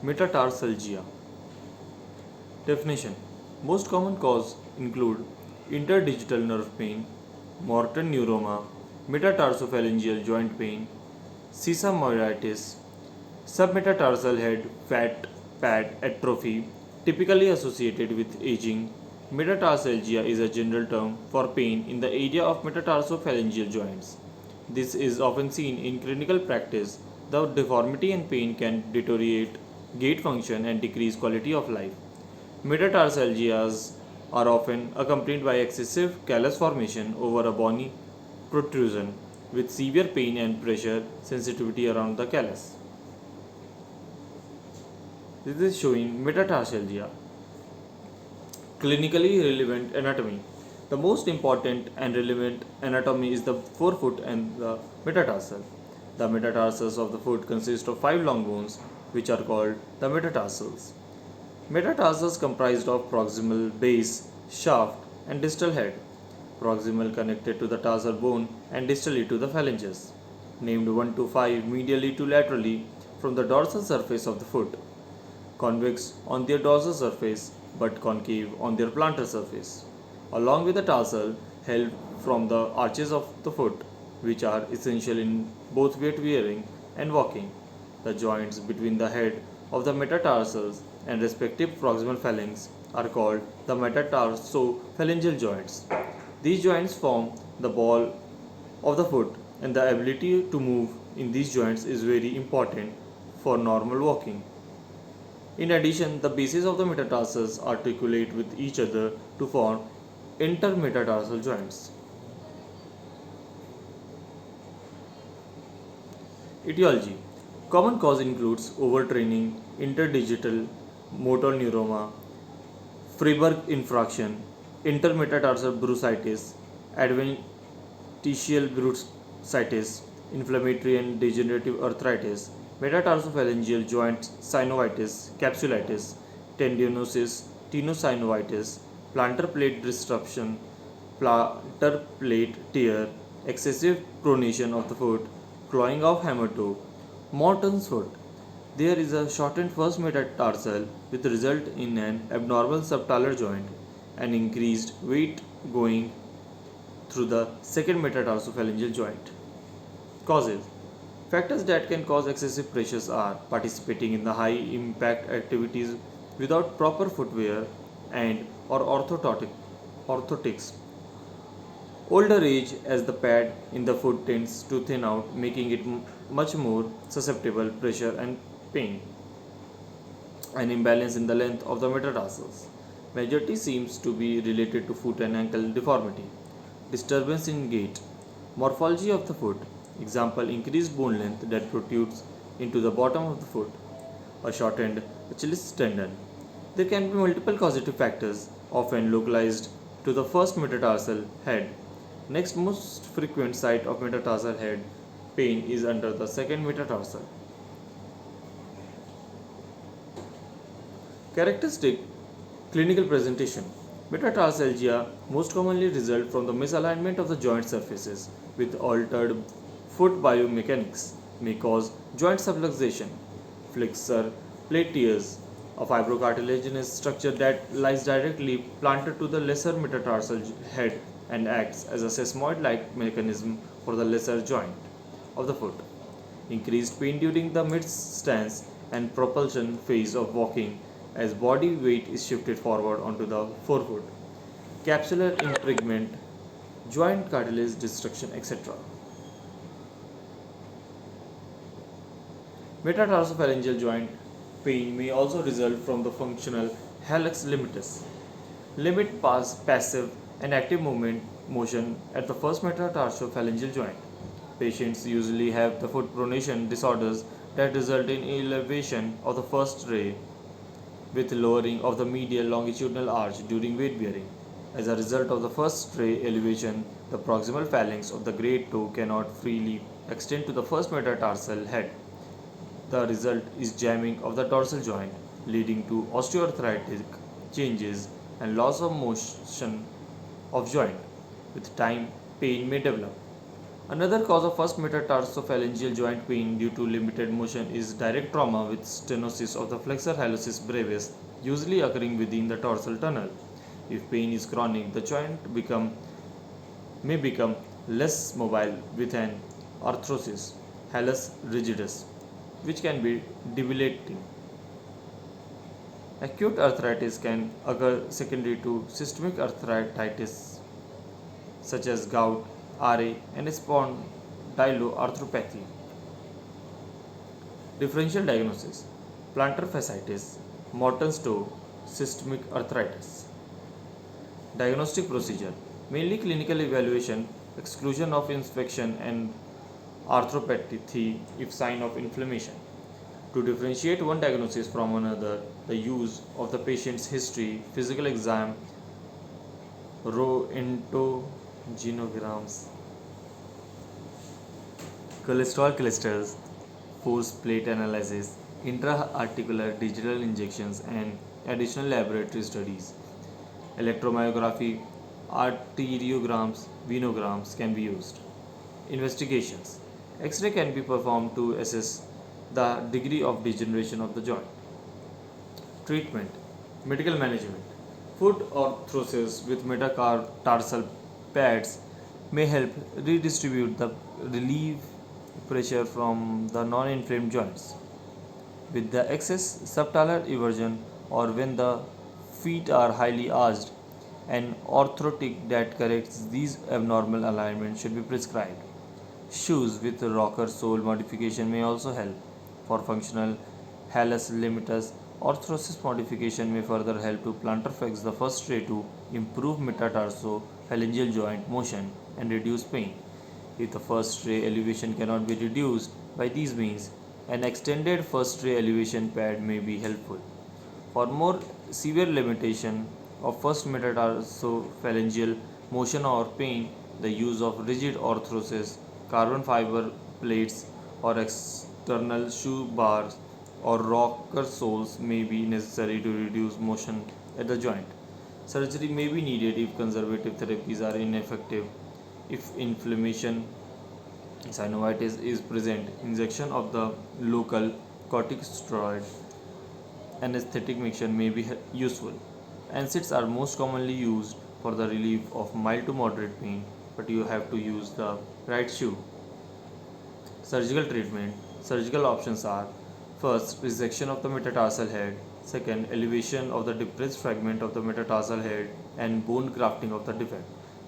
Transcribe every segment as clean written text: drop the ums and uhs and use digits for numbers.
Metatarsalgia. Definition. Most common cause include interdigital nerve pain, Morton neuroma, metatarsophalangeal joint pain, sesamoiditis, submetatarsal head fat pad atrophy, typically associated with aging. Metatarsalgia is a general term for pain in the area of metatarsophalangeal joints. This is often seen in clinical practice. The deformity and pain can deteriorate gait function and decrease quality of life. Metatarsalgias are often accompanied by excessive callus formation over a bony protrusion with severe pain and pressure sensitivity around the callus. This is showing metatarsalgia. Clinically relevant anatomy. The most important and relevant anatomy is the forefoot and the metatarsal. The metatarsals of the foot consist of 5 long bones which are called the metatarsals. Metatarsals comprised of proximal base, shaft and distal head. Proximal connected to the tarsal bone and distally to the phalanges. Named 1 to 5 medially to laterally from the dorsal surface of the foot. Convex on their dorsal surface but concave on their plantar surface, along with the tarsal held from the arches of the foot, which are essential in both weight bearing and walking. The joints between the head of the metatarsals and respective proximal phalanx are called the metatarsophalangeal joints. These joints form the ball of the foot, and the ability to move in these joints is very important for normal walking. In addition, the bases of the metatarsals articulate with each other to form intermetatarsal joints. Etiology. Common cause includes overtraining, interdigital motor neuroma, Freiberg infraction, intermetatarsal bursitis, adventitial bursitis, inflammatory and degenerative arthritis, metatarsophalangeal joint synovitis, capsulitis, tendinosis, tenosynovitis, plantar plate disruption, plantar plate tear, excessive pronation of the foot, clawing of hammer toe, Morton's foot. There is a shortened first metatarsal with result in an abnormal subtalar joint and increased weight going through the second metatarsophalangeal joint. Causes. Factors that can cause excessive pressures are participating in the high impact activities without proper footwear and or orthotics. Older age as the pad in the foot tends to thin out, making it much more susceptible pressure and pain. An imbalance in the length of the metatarsals. Majority seems to be related to foot and ankle deformity. Disturbance in gait. Morphology of the foot. Example, increased bone length that protrudes into the bottom of the foot. A shortened Achilles tendon. There can be multiple causative factors, often localized to the first metatarsal head. Next most frequent site of metatarsal head pain is under the second metatarsal. Characteristic clinical presentation. Metatarsalgia most commonly result from the misalignment of the joint surfaces with altered foot biomechanics, may cause joint subluxation, flexor plate tears, a fibrocartilaginous structure that lies directly planted to the lesser metatarsal head and acts as a sesamoid-like mechanism for the lesser joint of the foot. Increased pain during the mid-stance and propulsion phase of walking as body weight is shifted forward onto the forefoot. Capsular impingement, joint cartilage destruction, etc. Metatarsophalangeal joint pain may also result from the functional hallux limitus. Limit passive and active motion at the first metatarsophalangeal joint. Patients usually have the foot pronation disorders that result in elevation of the first ray with lowering of the medial longitudinal arch during weight bearing. As a result of the first ray elevation, the proximal phalanx of the great toe cannot freely extend to the first metatarsal head. The result is jamming of the dorsal joint, leading to osteoarthritic changes and loss of motion of joint. With time, pain may develop. Another cause of first metatarsophalangeal joint pain due to limited motion is direct trauma with stenosis of the flexor hallucis brevis, usually occurring within the dorsal tunnel. If pain is chronic, the joint may become less mobile with an arthrosis, hallus rigidus, which can be debilitating. Acute arthritis can occur secondary to systemic arthritis such as gout, RA, and spondyloarthropathy. Differential diagnosis: plantar fasciitis, Morton's toe, systemic arthritis. Diagnostic procedure: mainly clinical evaluation, exclusion of infection and arthropathy if sign of inflammation. To differentiate one diagnosis from another, the use of the patient's history, physical exam, röntgenograms, cholesterol clusters, force plate analysis, intra-articular digital injections, and additional laboratory studies. Electromyography, arteriograms, venograms can be used. Investigations: X-ray can be performed to assess the degree of degeneration of the joint. Treatment: medical management. Foot orthosis with metatarsal pads may help redistribute the relieve pressure from the non-inflamed joints. With the excess subtalar eversion or when the feet are highly arched, an orthotic that corrects these abnormal alignments should be prescribed. Shoes with rocker sole modification may also help. For functional hallus limitus, orthosis modification may further help to plantar flex the first tray to improve metatarso-phalangeal joint motion and reduce pain. If the first tray elevation cannot be reduced by these means, an extended first tray elevation pad may be helpful. For more severe limitation of first metatarsophalangeal motion or pain, the use of rigid orthosis, carbon fiber plates, or external shoe bars or rocker soles may be necessary to reduce motion at the joint. Surgery may be needed if conservative therapies are ineffective. If inflammation, synovitis is present, injection of the local corticosteroid anesthetic mixture may be useful. NSAIDs are most commonly used for the relief of mild to moderate pain, but you have to use the right shoe. Surgical treatment: surgical options are: first, resection of the metatarsal head; second, elevation of the depressed fragment of the metatarsal head and bone grafting of the defect;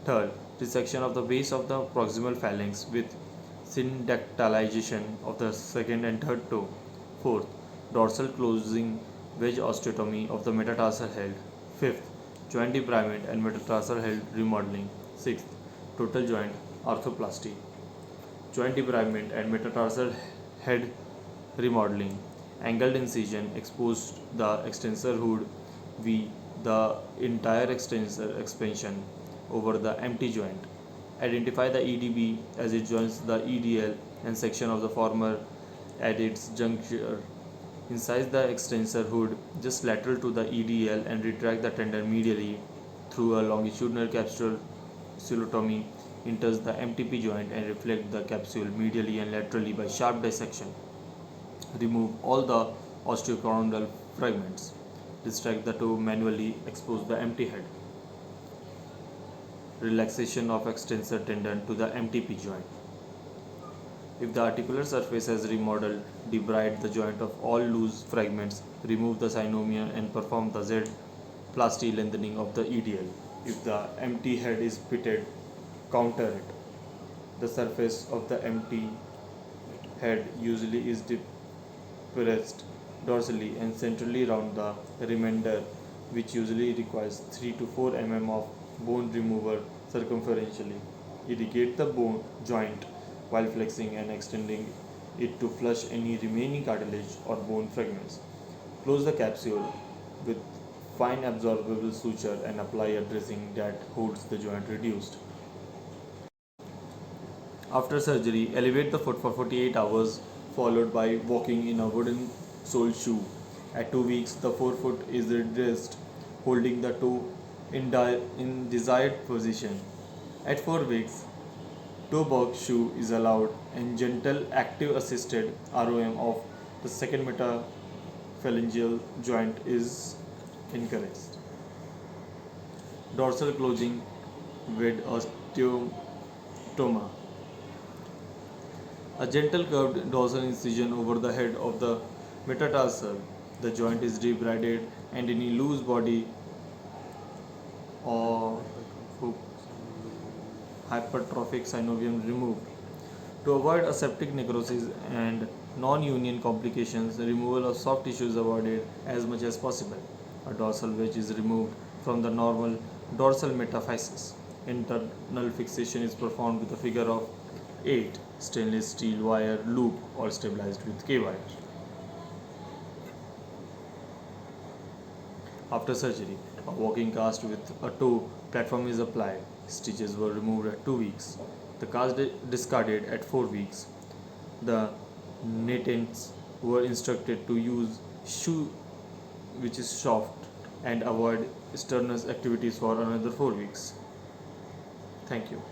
third, resection of the base of the proximal phalanx with syndactylization of the second and third toe; fourth, dorsal closing wedge osteotomy of the metatarsal head; fifth, joint debridement and metatarsal head remodeling; sixth, total joint arthroplasty. Joint debridement and metatarsal head remodeling: angled incision exposed the extensor hood v the entire extensor expansion over the empty joint. Identify the EDB as it joins the EDL and section of the former at its juncture. Incise the extensor hood just lateral to the EDL and retract the tendon medially through a longitudinal capsulotomy. Enters the MTP joint and reflect the capsule medially and laterally by sharp dissection. Remove all the osteochondral fragments. Distract the toe manually. Expose the empty head. Relaxation of extensor tendon to the MTP joint. If the articular surface has remodeled, debride the joint of all loose fragments, remove the synomia and perform the Z-plasty lengthening of the EDL. If the empty head is pitted, counter it. The surface of the empty head usually is depressed dorsally and centrally round the remainder, which usually requires 3 to 4 mm of bone remover circumferentially. Irrigate the bone joint while flexing and extending it to flush any remaining cartilage or bone fragments. Close the capsule with fine absorbable suture and apply a dressing that holds the joint reduced. After surgery, elevate the foot for 48 hours, followed by walking in a wooden soled shoe. At 2 weeks, the forefoot is redressed, holding the toe in desired position. At 4 weeks, Toe box shoe is allowed and gentle active assisted ROM of the second metaphalangeal joint is encouraged. Dorsal closing with osteotoma. A gentle curved dorsal incision over the head of the metatarsal. The joint is debrided and any loose body or hypertrophic synovium removed. To avoid aseptic necrosis and non-union complications, the removal of soft tissue is avoided as much as possible. A dorsal wedge is removed from the normal dorsal metaphysis. Internal fixation is performed with a figure of 8 stainless steel wire loop or stabilized with K-wire. After surgery, a walking cast with a toe platform is applied. Stitches were removed at 2 weeks. The cast discarded at 4 weeks. The natants were instructed to use shoe which is soft and avoid strenuous activities for another 4 weeks. Thank you.